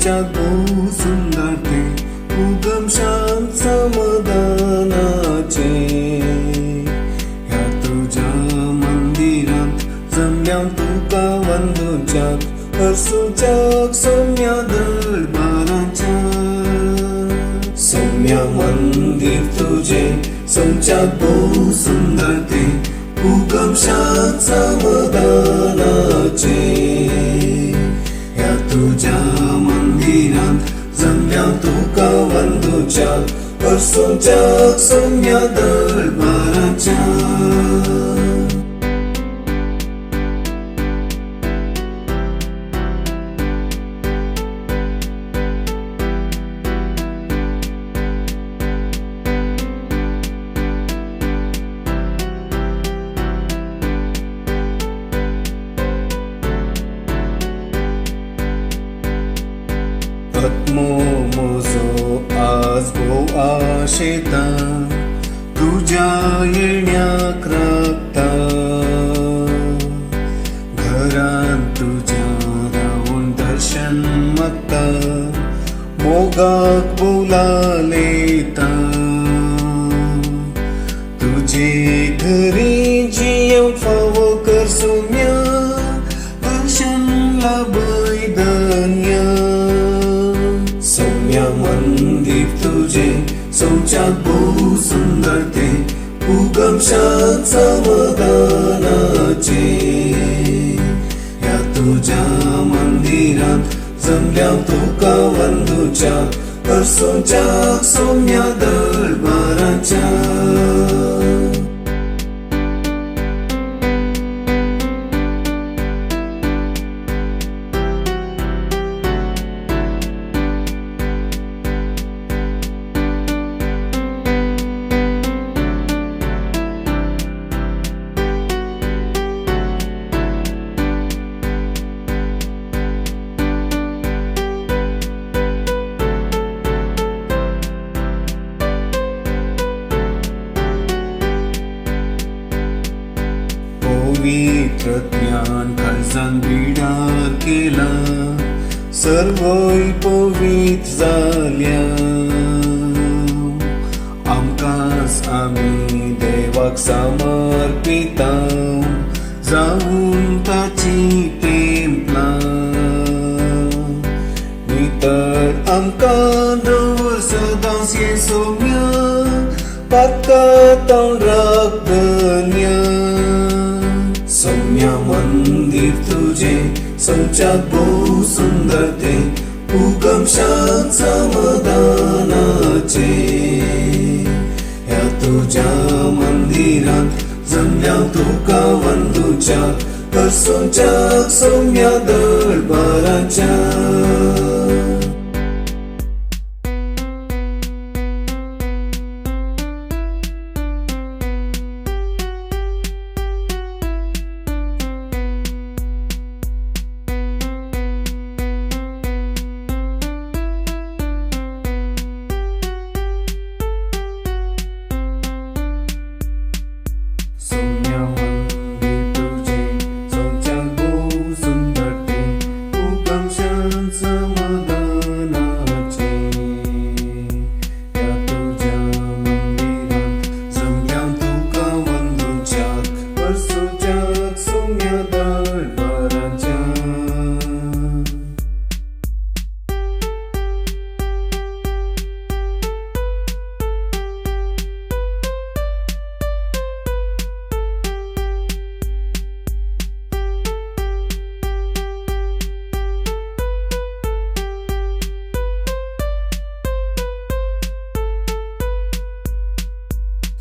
सोमच्यात बहु सुंदर ते उगम शांत समाधानाचे. ह्या तुझ्या मंदिरात जमल्या तुका वंदुच्याक हरसूच्याक सौम्या दरबाराच्या. सौम्या मंदिर तुझे सोमच्यात बहु सुंदर ते उगम शांत समाधानाचे. ह्या तुझ्या मंदिरात जमल्या तुका वंदुच्याक हरसूच्याक सौम्या दरबाराच्या. आत्मो म्हजो आज भोव आशेता तुझ्या येण्याक राखता. घरांत तुझ्या रावून दर्शन मागता मोगाक बोलालेता. तुझे घरी जियेवंक फावो कर सौम्या दर्शन लाभय धन्य. सौम्या मंदिर तुझे सोमच्यात बहु सुंदर ते उगम शांत समाधानाचे. ह्या तुझ्या मंदिरात जमल्या तुका वंदुच्याक हरसूच्याक सौम्या दरबाराच्या. पवित्र ज्ञान काळजान बिडा केला सर्वय पवित्र जाल्या. आमकांच आमी देवाक समर्पिता जाऊन ताची टेंपलां. नितर आमकां दवर सदांच ये सौम्या पातका तोंडाक धन्य. सौम्या मंदिर तुझे सोमच्यात बहु सुंदर ते उगम शांत समाधानाचे. ह्या तुझ्या मंदिरात जमल्या तुका वंदुच्याक हरसूच्याक सौम्या दरबाराच्या. सौम्या मंदिर तुझे सोमच्यात बहु सुंदर ते उगम शांत समाधानाचे. ह्या तुझ्या मंदिरात जमल्या तुका वंदुच्याक हरसूच्याक सौम्या दरबाराच्या.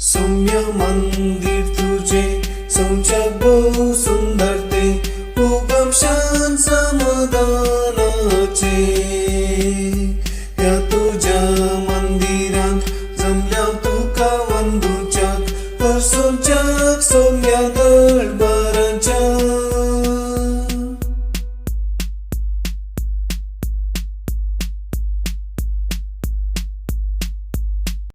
सौम्या मंदिर तुझे सोमच्यात बहु सुंदर ते उगम शांत समाधानाचे. ह्या तुझ्या मंदिरात जमल्या तुका वंदुच्याक हरसूच्याक सौम्या